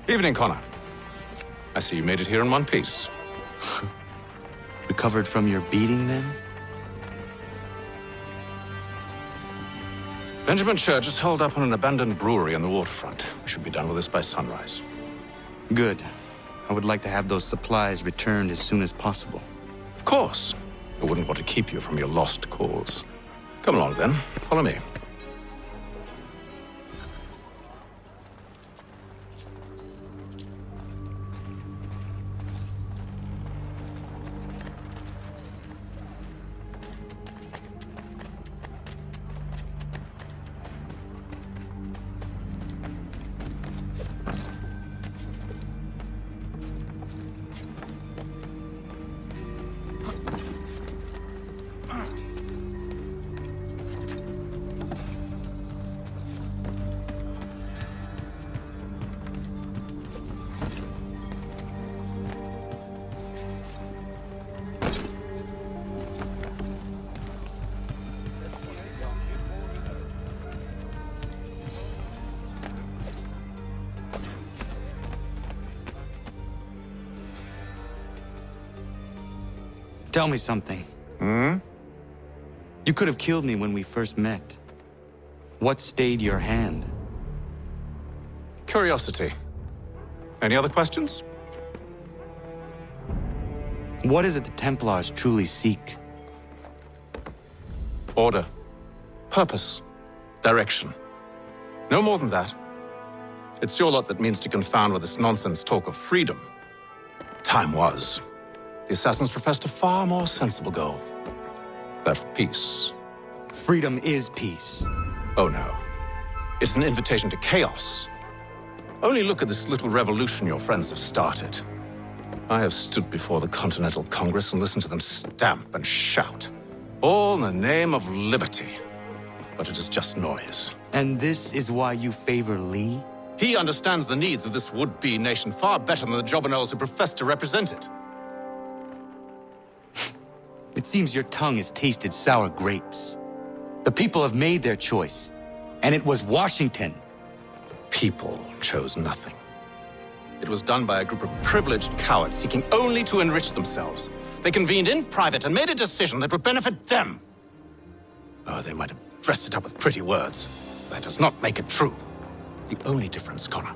Evening, Connor. I see you made it here in one piece. Recovered from your beating, then? Benjamin Church is holed up on an abandoned brewery on the waterfront. We should be done with this by sunrise. Good. I would like to have those supplies returned as soon as possible. Of course. I wouldn't want to keep you from your lost cause. Come along, then. Follow me. Tell me something. You could have killed me when we first met. What stayed your hand? Curiosity. Any other questions? What is it the Templars truly seek? Order. Purpose. Direction. No more than that. It's your lot that means to confound with this nonsense talk of freedom. Time was. The assassins professed a far more sensible goal. That of peace. Freedom is peace. Oh no. It's an invitation to chaos. Only look at this little revolution your friends have started. I have stood before the Continental Congress and listened to them stamp and shout. All in the name of liberty. But it is just noise. And this is why you favor Lee? He understands the needs of this would-be nation far better than the jobberknolls who profess to represent it. It seems your tongue has tasted sour grapes. The people have made their choice, and it was Washington. The people chose nothing. It was done by a group of privileged cowards seeking only to enrich themselves. They convened in private and made a decision that would benefit them. Oh, they might have dressed it up with pretty words. That does not make it true. The only difference, Connor,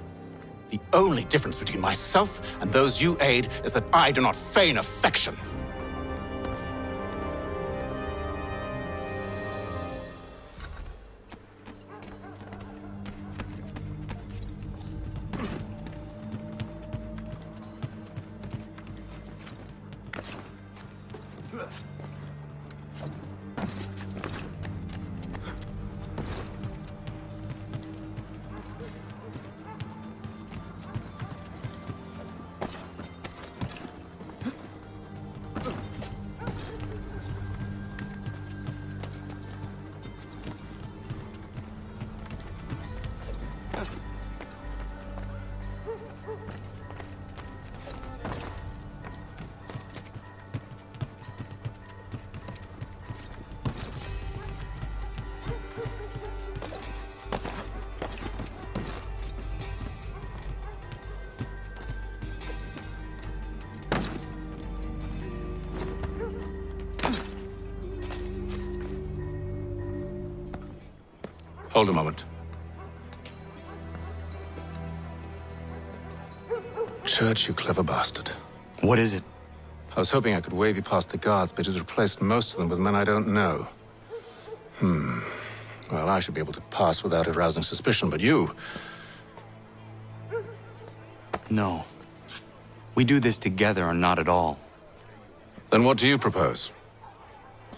the only difference between myself and those you aid is that I do not feign affection. Hold a moment. Church, you clever bastard. What is it? I was hoping I could wave you past the guards, but he's replaced most of them with men I don't know. Well, I should be able to pass without arousing suspicion, but you... No. We do this together or not at all. Then what do you propose?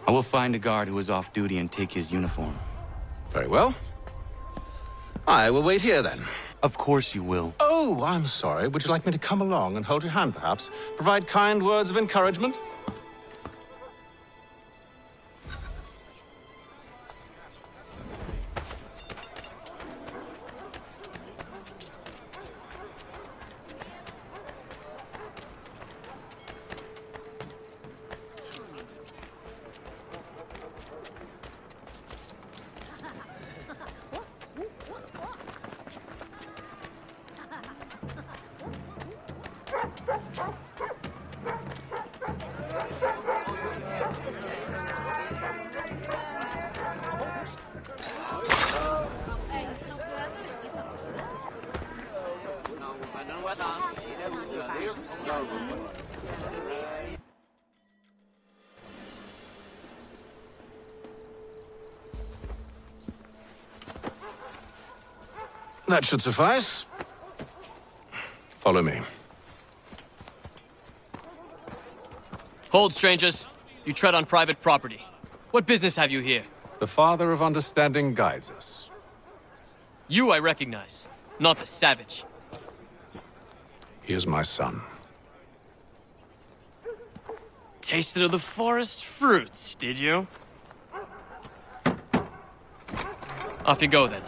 I will find a guard who is off duty and take his uniform. Very well. I will wait here, then. Of course you will. Oh, I'm sorry. Would you like me to come along and hold your hand, perhaps? Provide kind words of encouragement? That should suffice. Follow me. Hold, strangers. You tread on private property. What business have you here? The Father of Understanding guides us. You I recognize, not the savage. He is my son. Tasted of the forest fruits, did you? Off you go, then.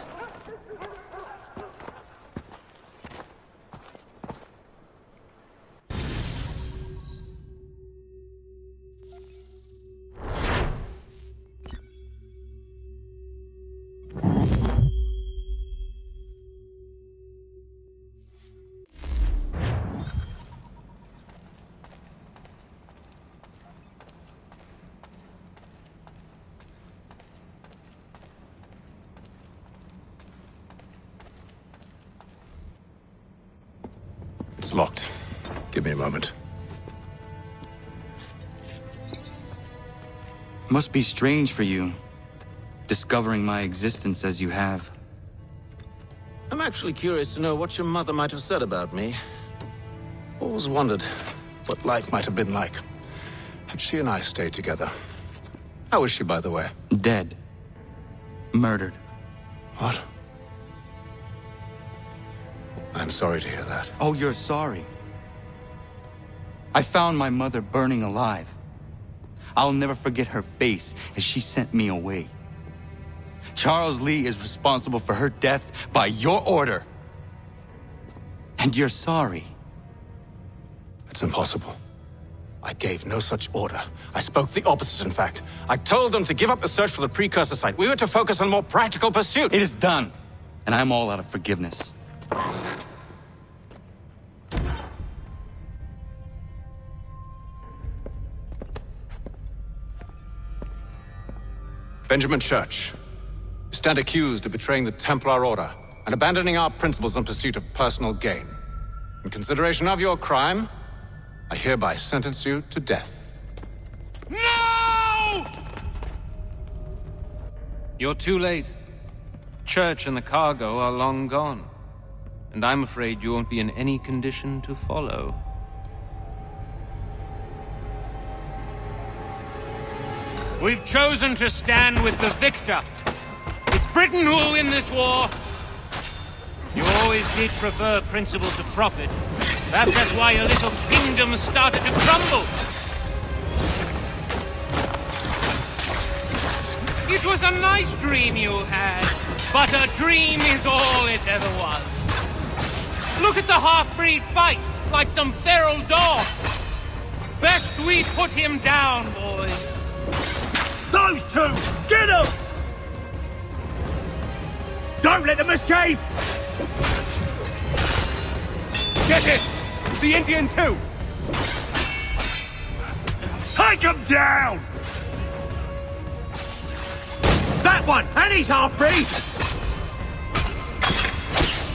It's locked. Give me a moment. Must be strange for you, discovering my existence as you have. I'm actually curious to know what your mother might have said about me. Always wondered what life might have been like had she and I stayed together. How is she, by the way? Dead. Murdered. What? I'm sorry to hear that. Oh, you're sorry. I found my mother burning alive. I'll never forget her face as she sent me away. Charles Lee is responsible for her death by your order. And you're sorry. It's impossible. I gave no such order. I spoke the opposite, in fact. I told them to give up the search for the precursor site. We were to focus on more practical pursuits. It is done, and I'm all out of forgiveness. Benjamin Church, you stand accused of betraying the Templar Order and abandoning our principles in pursuit of personal gain. In consideration of your crime, I hereby sentence you to death. No! You're too late. Church and the cargo are long gone. And I'm afraid you won't be in any condition to follow. We've chosen to stand with the victor. It's Britain who will win this war. You always did prefer principle to profit. Perhaps that's why your little kingdom started to crumble. It was a nice dream you had, but a dream is all it ever was. Look at the half-breed fight, like some feral dog. Best we put him down, boys. Those two! Get them! Don't let them escape! Get it! The Indian too! Take them down! That one! And he's half-breed!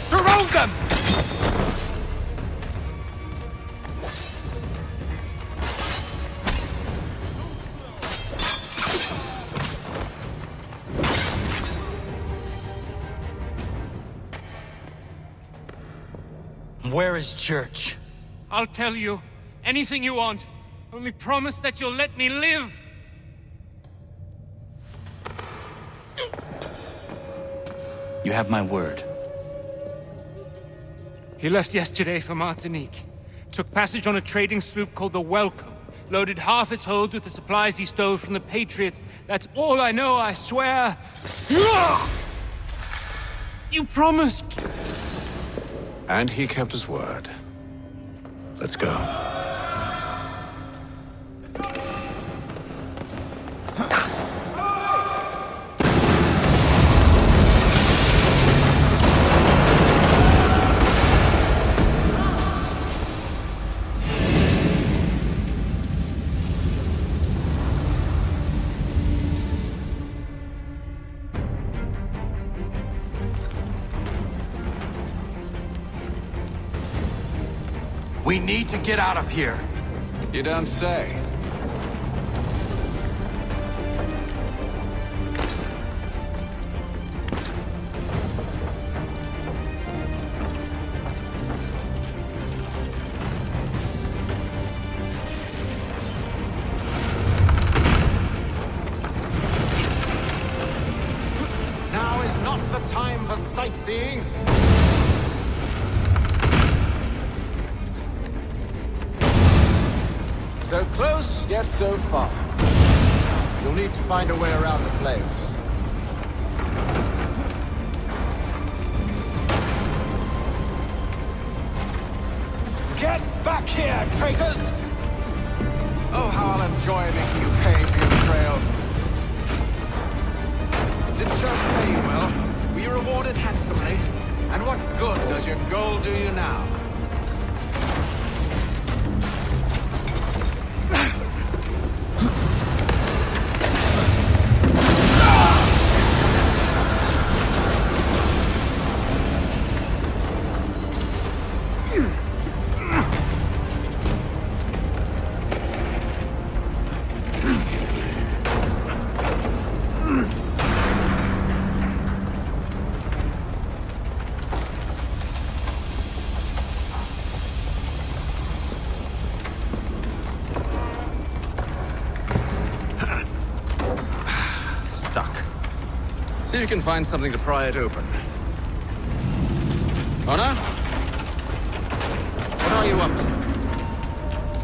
Surround them! Where is Church? I'll tell you. Anything you want. Only promise that you'll let me live. You have my word. He left yesterday for Martinique. Took passage on a trading sloop called the Welcome. Loaded half its hold with the supplies he stole from the Patriots. That's all I know, I swear. You promised. And he kept his word. Let's go. We need to get out of here. You don't say. Now is not the time for sightseeing. So close, yet so far. You'll need to find a way around the flames. Get back here, traitors! Oh, how I'll enjoy making you pay for your betrayal. Did Church pay you well? Were you rewarded handsomely? And what good does your gold do you now? See if you can find something to pry it open. Honor? What are you up to?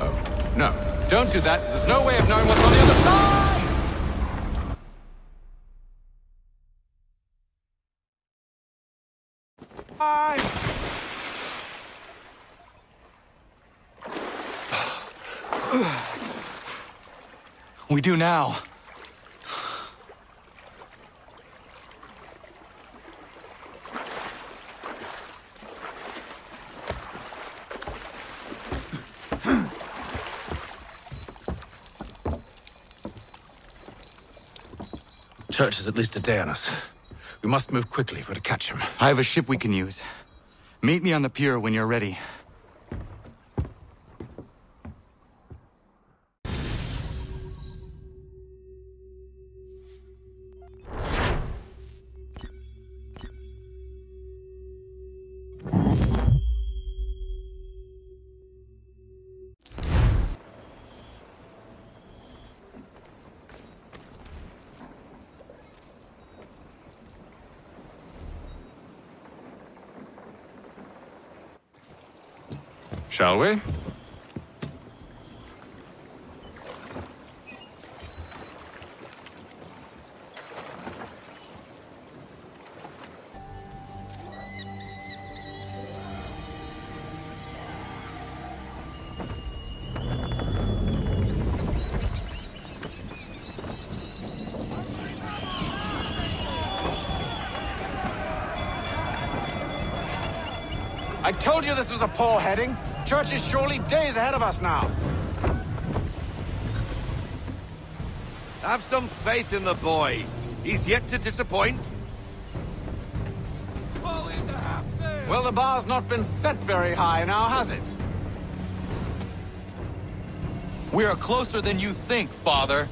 Oh, no. Don't do that. There's no way of knowing what's on the other side! Bye! We do now. Church is at least a day on us. We must move quickly if we're to catch him. I have a ship we can use. Meet me on the pier when you're ready. Shall we? I told you this was a poor heading. Church is surely days ahead of us now. Have some faith in the boy. He's yet to disappoint. Well, the bar's not been set very high now, has it? We are closer than you think, Father.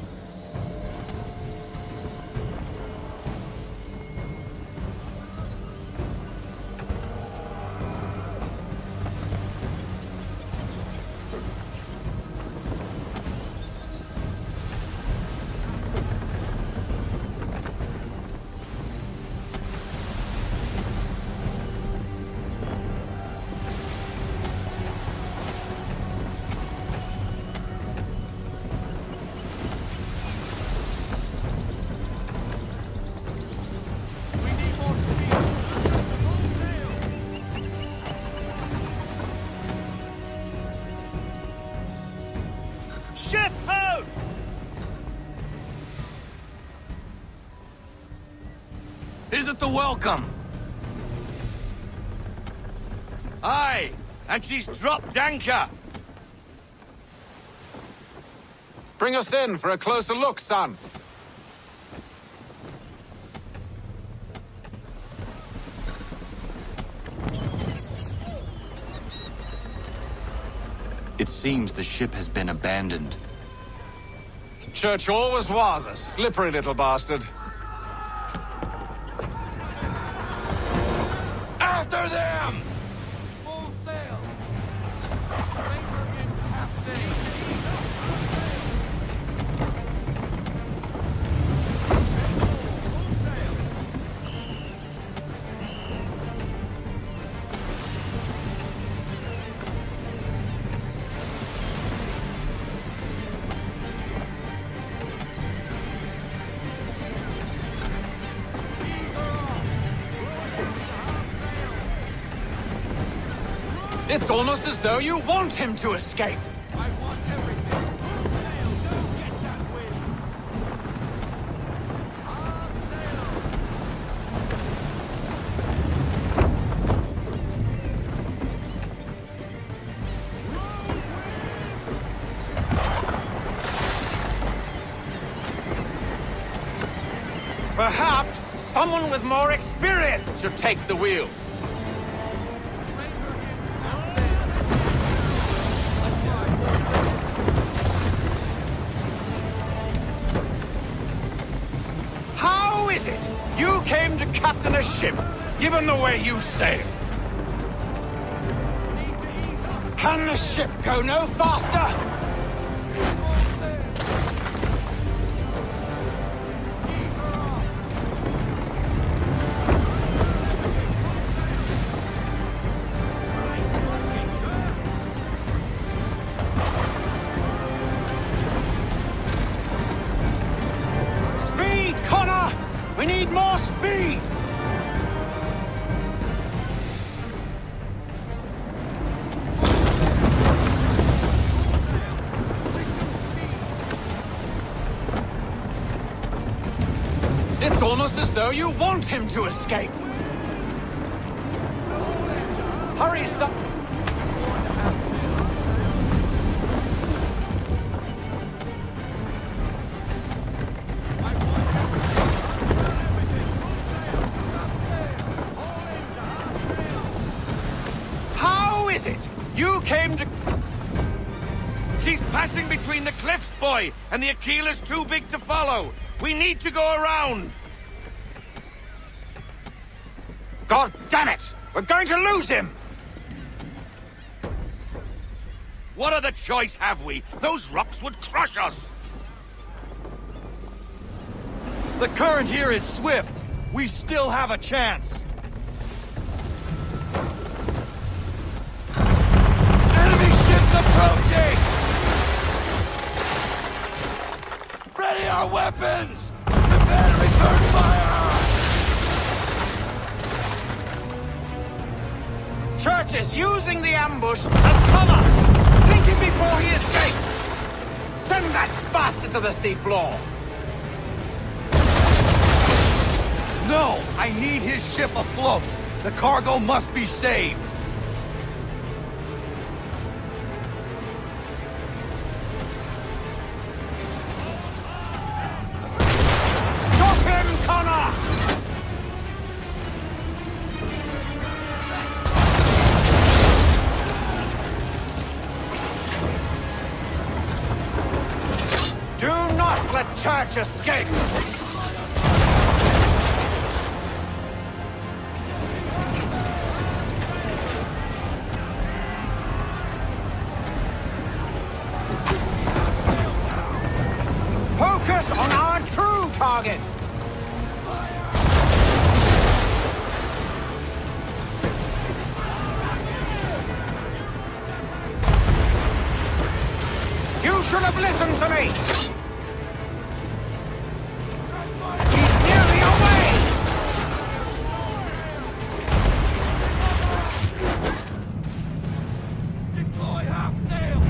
Ship ho! Is it the welcome? Aye, and she's dropped anchor. Bring us in for a closer look, son. It seems the ship has been abandoned. Church always was a slippery little bastard. After them! Full sail! Labor in half sail! Full sail! It's almost as though you want him to escape. I want everything. Full sail! Don't get that wind! All sail! Perhaps someone with more experience should take the wheel. How is it you came to captain a ship, given the way you sail? Can the ship go no faster? Speed, Connor! We need more speed! It's almost as though you want him to escape. Hurry, son. How is it you came to... She's passing between the cliffs, boy, and the Aquila's too big to follow. We need to go around. God damn it! We're going to lose him! What other choice have we? Those rocks would crush us. The current here is swift. We still have a chance. Enemy ships approaching! Ready our weapons! Prepare to return fire! Church is using the ambush as cover! Sink him before he escapes! Send that bastard to the seafloor! No! I need his ship afloat! The cargo must be saved! Stop him, Connor! Do not let Church escape! Focus on our true target! You should have listened to me! He's nearly away! Deploy half sail!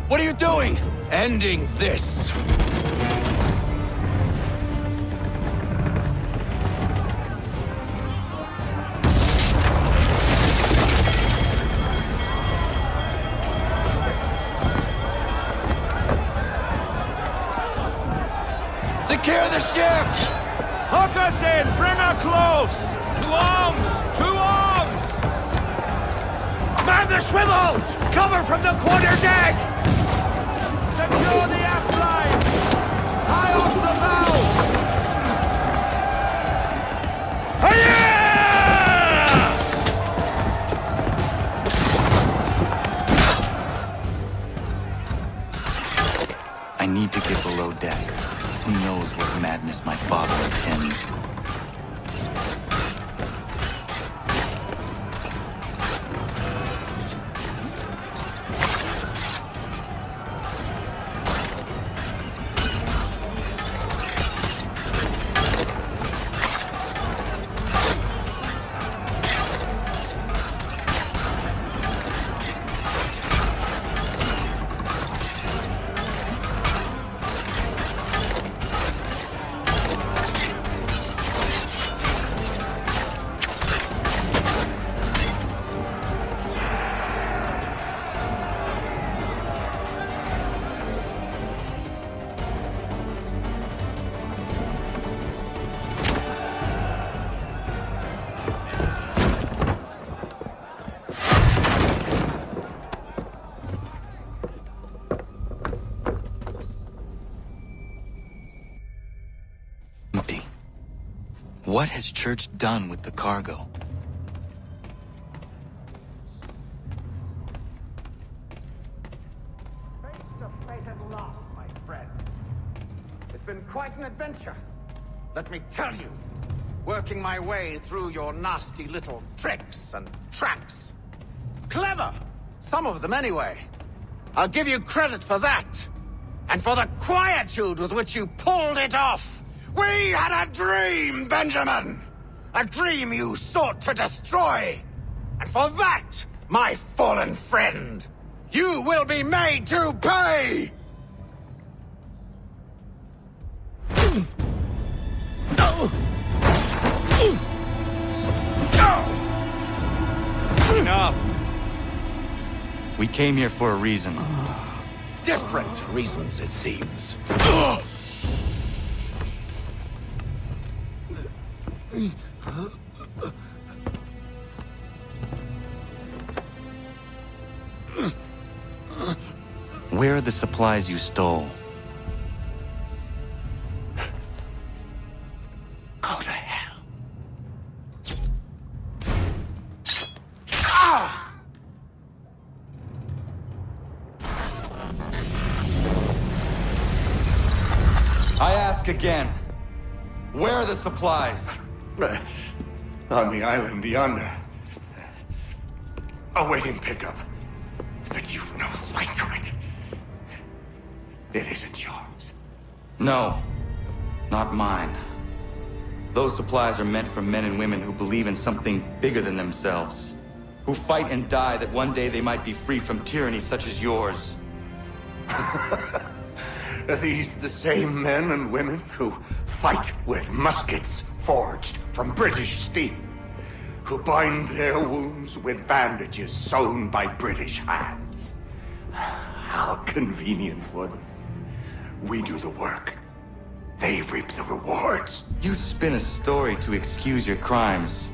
What are you doing? Ending this. Secure the ship! Hook us in! Bring her close! To arms! To arms! Man the swivels! Cover from the quarter deck! Secure the aft line! High off the bow! I need to get below deck. Who knows what madness my father intends? What has Church done with the cargo? Face to fate at last, my friend. It's been quite an adventure. Let me tell you, working my way through your nasty little tricks and traps. Clever! Some of them, anyway. I'll give you credit for that. And for the quietude with which you pulled it off. We had a dream, Benjamin! A dream you sought to destroy! And for that, my fallen friend, you will be made to pay! Enough! We came here for a reason. Different reasons, it seems. Where are the supplies you stole? Go to hell. I ask again. Where are the supplies? On the island yonder. Awaiting pickup. But you've no right to it. It isn't yours. No, not mine. Those supplies are meant for men and women who believe in something bigger than themselves. Who fight and die that one day they might be free from tyranny such as yours. Are these the same men and women who fight with muskets forged from British steel? Who bind their wounds with bandages sewn by British hands? How convenient for them. We do the work. They reap the rewards. You spin a story to excuse your crimes,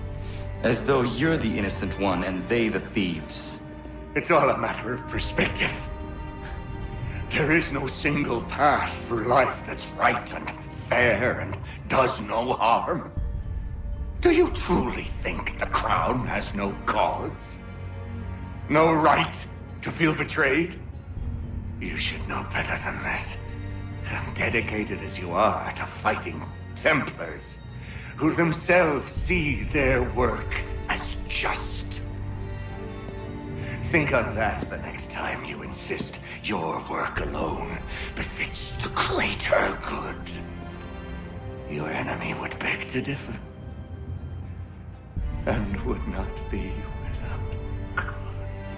as though you're the innocent one and they the thieves. It's all a matter of perspective. There is no single path through life that's right and fair and does no harm. Do you truly think the Crown has no cause? No right to feel betrayed? You should know better than this. Dedicated as you are to fighting Templars, who themselves see their work as just. Think on that the next time you insist your work alone befits the greater good. Your enemy would beg to differ, and would not be without cause.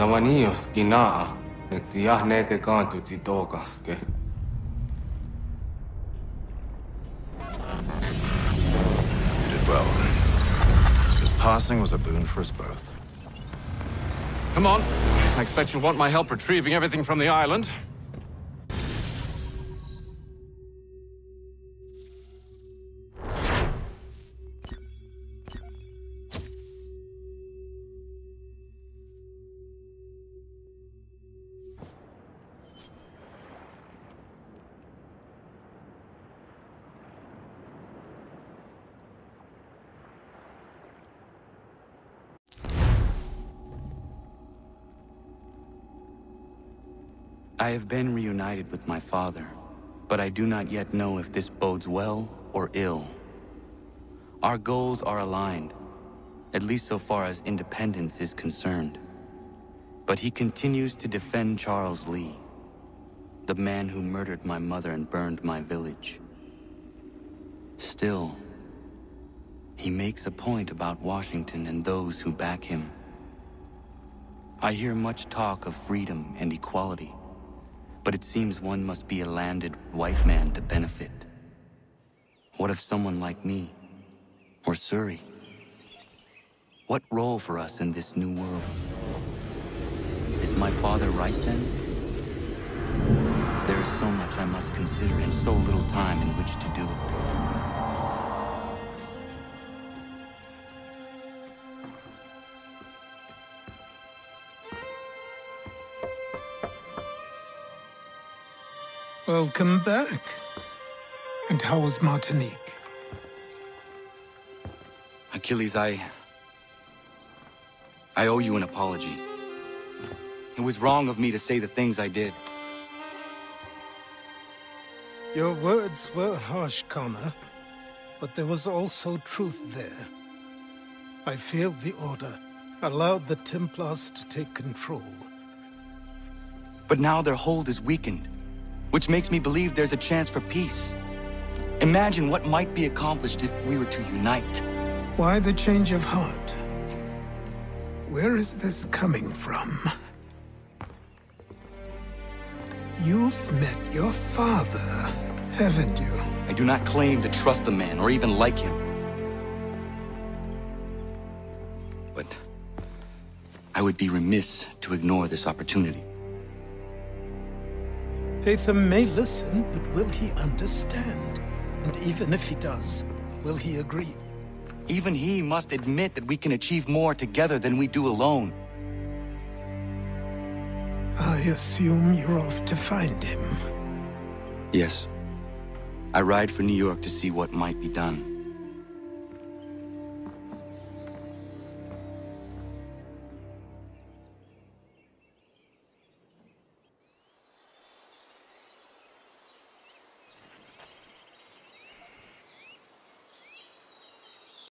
Zavanios kinaa, nektiah nete kantu titokaske. You did well. His passing was a boon for us both. Come on. I expect you'll want my help retrieving everything from the island. I have been reunited with my father, but I do not yet know if this bodes well or ill. Our goals are aligned, at least so far as independence is concerned. But he continues to defend Charles Lee, the man who murdered my mother and burned my village. Still, he makes a point about Washington and those who back him. I hear much talk of freedom and equality, but it seems one must be a landed white man to benefit. What if someone like me, or Surrey? What role for us in this new world? Is my father right then? There is so much I must consider and so little time in which to do it. Welcome back. And how was Martinique? Achilles, I owe you an apology. It was wrong of me to say the things I did. Your words were harsh, Connor, but there was also truth there. I failed the Order, allowed the Templars to take control. But now their hold is weakened, which makes me believe there's a chance for peace. Imagine what might be accomplished if we were to unite. Why the change of heart? Where is this coming from? You've met your father, haven't you? I do not claim to trust the man or even like him. But I would be remiss to ignore this opportunity. Hatham may listen, but will he understand? And even if he does, will he agree? Even he must admit that we can achieve more together than we do alone. I assume you're off to find him. Yes. I ride for New York to see what might be done.